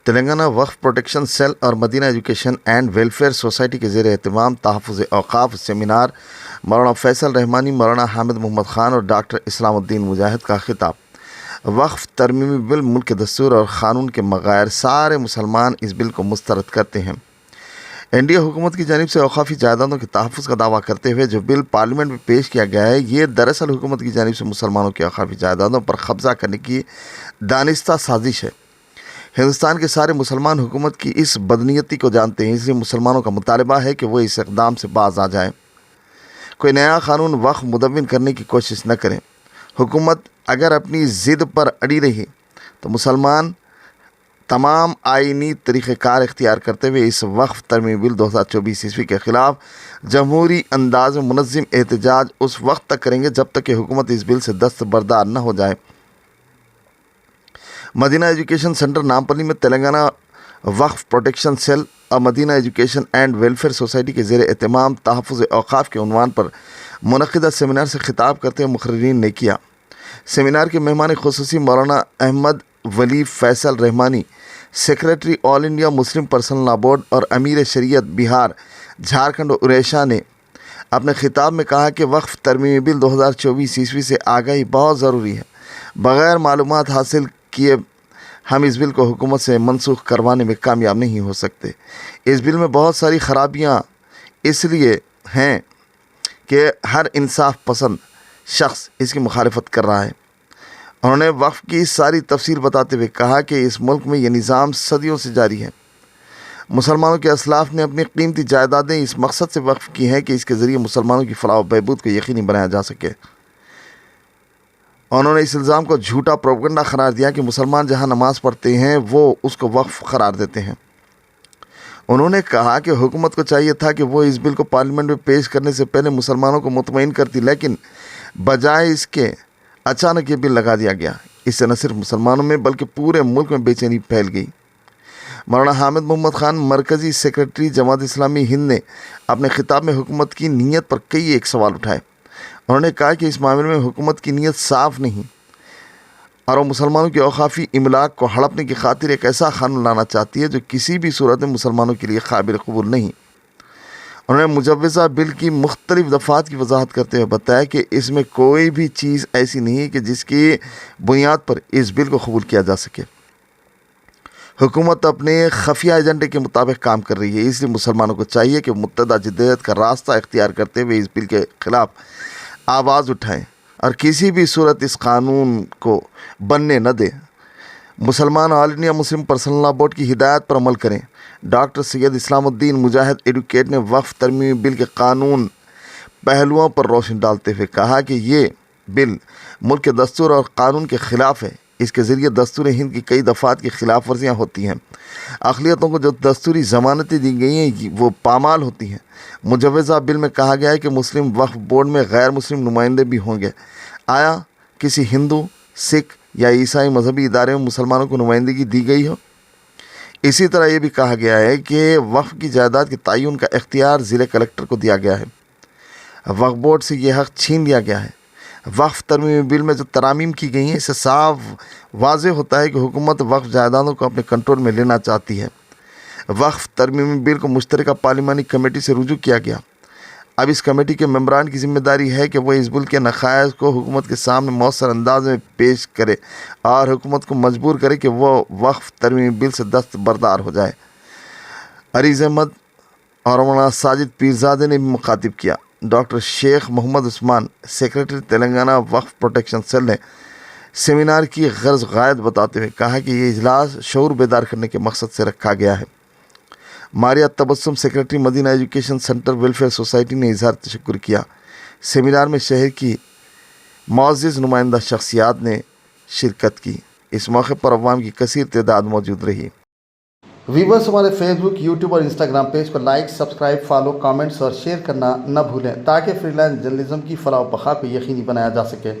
تلنگانہ وقف protection cell اور مدینہ education and welfare society کے زیر اہتمام تحفظ اوقاف سیمینار، مولانا فیصل رحمانی، مولانا حامد محمد خان اور ڈاکٹر اسلام الدین مجاہد کا خطاب۔ وقف ترمیمی بل ملک کے دستور اور قانون کے بغیر سارے مسلمان اس بل کو مسترد کرتے ہیں۔ انڈی اے حکومت کی جانب سے اوقافی جائیدادوں کے تحفظ کا دعویٰ کرتے ہوئے جو بل پارلیمنٹ میں پیش کیا گیا ہے، یہ دراصل حکومت کی جانب سے مسلمانوں کی اوقافی جائیدادوں پر قبضہ کرنے کی دانستہ سازش ہے۔ ہندوستان کے سارے مسلمان حکومت کی اس بدنیتی کو جانتے ہیں، اس لیے مسلمانوں کا مطالبہ ہے کہ وہ اس اقدام سے باز آ جائیں، کوئی نیا قانون وقف مدون کرنے کی کوشش نہ کریں۔ حکومت اگر اپنی ضد پر اڑی رہی تو مسلمان تمام آئینی طریقہ کار اختیار کرتے ہوئے اس وقف ترمیمی بل 2024 کے خلاف جمہوری انداز میں منظم احتجاج اس وقت تک کریں گے جب تک کہ حکومت اس بل سے دستبردار نہ ہو جائے۔ مدینہ ایجوکیشن سینٹر نامپلی میں تلنگانہ وقف پروٹیکشن سیل اور مدینہ ایجوکیشن اینڈ ویلفیئر سوسائٹی کے زیر اہتمام تحفظ اوقاف کے عنوان پر منعقدہ سیمینار سے خطاب کرتے ہوئے مقررین نے کیا۔ سیمینار کے مہمان خصوصی مولانا احمد ولی فیصل رحمانی، سیکریٹری آل انڈیا مسلم پرسنل لا بورڈ اور امیر شریعت بہار، جھارکھنڈ اور اڑیسہ نے اپنے خطاب میں کہا کہ وقف ترمیمی بل 2024 سے آگاہی بہت ضروری ہے۔ بغیر معلومات حاصل کیے ہم اس بل کو حکومت سے منسوخ کروانے میں کامیاب نہیں ہو سکتے۔ اس بل میں بہت ساری خرابیاں اس لیے ہیں کہ ہر انصاف پسند شخص اس کی مخالفت کر رہا ہے۔ انہوں نے وقف کی ساری تفصیل بتاتے ہوئے کہا کہ اس ملک میں یہ نظام صدیوں سے جاری ہے۔ مسلمانوں کے اسلاف نے اپنی قیمتی جائیدادیں اس مقصد سے وقف کی ہیں کہ اس کے ذریعے مسلمانوں کی فلاح و بہبود کو یقینی بنایا جا سکے۔ انہوں نے اس الزام کو جھوٹا پروپیگنڈا قرار دیا کہ مسلمان جہاں نماز پڑھتے ہیں وہ اس کو وقف قرار دیتے ہیں۔ انہوں نے کہا کہ حکومت کو چاہیے تھا کہ وہ اس بل کو پارلیمنٹ میں پیش کرنے سے پہلے مسلمانوں کو مطمئن کرتی، لیکن بجائے اس کے اچانک یہ بل لگا دیا گیا۔ اس سے نہ صرف مسلمانوں میں بلکہ پورے ملک میں بے چینی پھیل گئی۔ مولانا حامد محمد خان، مرکزی سیکریٹری جماعت اسلامی ہند نے اپنے خطاب میں حکومت کی نیت پر کئی ایک سوال اٹھائے۔ انہوں نے کہا کہ اس معاملے میں حکومت کی نیت صاف نہیں اور وہ مسلمانوں کی اوقافی املاک کو ہڑپنے کی خاطر ایک ایسا قانون لانا چاہتی ہے جو کسی بھی صورت میں مسلمانوں کے لیے قابل قبول نہیں۔ انہوں نے مجوزہ بل کی مختلف دفعات کی وضاحت کرتے ہوئے بتایا کہ اس میں کوئی بھی چیز ایسی نہیں ہے کہ جس کی بنیاد پر اس بل کو قبول کیا جا سکے۔ حکومت اپنے خفیہ ایجنڈے کے مطابق کام کر رہی ہے، اس لیے مسلمانوں کو چاہیے کہ متحدہ جدوجہد کا راستہ اختیار کرتے ہوئے اس بل کے خلاف آواز اٹھائیں اور کسی بھی صورت اس قانون کو بننے نہ دیں۔ مسلمان آل انڈیا مسلم پرسنل لا بورڈ کی ہدایت پر عمل کریں۔ ڈاکٹر سید اسلام الدین مجاہد ایڈوکیٹ نے وقف ترمیمی بل کے قانون پہلوؤں پر روشنی ڈالتے ہوئے کہا کہ یہ بل ملک کے دستور اور قانون کے خلاف ہے۔ اس کے ذریعے دستور ہند کی کئی دفعات کی خلاف ورزیاں ہوتی ہیں۔ اقلیتوں کو جو دستوری ضمانتیں دی گئی ہیں وہ پامال ہوتی ہیں۔ مجوزہ بل میں کہا گیا ہے کہ مسلم وقف بورڈ میں غیر مسلم نمائندے بھی ہوں گے۔ آیا کسی ہندو، سکھ یا عیسائی مذہبی ادارے میں مسلمانوں کو نمائندگی دی گئی ہو؟ اسی طرح یہ بھی کہا گیا ہے کہ وقف کی جائیداد کے تعین کا اختیار ضلع کلکٹر کو دیا گیا ہے۔ وقف بورڈ سے یہ حق چھین لیا گیا ہے۔ وقف ترمیمی بل میں جو ترامیم کی گئی ہیں اس سے صاف واضح ہوتا ہے کہ حکومت وقف جائیدادوں کو اپنے کنٹرول میں لینا چاہتی ہے۔ وقف ترمیمی بل کو مشترکہ پارلیمانی کمیٹی سے رجوع کیا گیا۔ اب اس کمیٹی کے ممبران کی ذمہ داری ہے کہ وہ اس بل کے نقائص کو حکومت کے سامنے مؤثر انداز میں پیش کرے اور حکومت کو مجبور کرے کہ وہ وقف ترمیمی بل سے دستبردار ہو جائے۔ عریض احمد اور مولانا ساجد پیرزادہ نے بھی مخاطب کیا۔ ڈاکٹر شیخ محمد عثمان، سیکریٹری تلنگانہ وقف پروٹیکشن سیل نے سیمینار کی غرض غائب بتاتے ہوئے کہا کہ یہ اجلاس شعور بیدار کرنے کے مقصد سے رکھا گیا ہے۔ ماریا تبسم، سیکریٹری مدینہ ایجوکیشن سینٹر ویلفیئر سوسائٹی نے اظہار تشکر کیا۔ سیمینار میں شہر کی معزز نمائندہ شخصیات نے شرکت کی۔ اس موقع پر عوام کی کثیر تعداد موجود رہی۔ ویورز، ہمارے فیس بک، یوٹیوب اور انسٹاگرام پیج کو لائک، سبسکرائب، فالو، کامنٹس اور شیئر کرنا نہ بھولیں تاکہ فری لانس جرنلزم کی فلاح و بقا کو یقینی بنایا جا سکے۔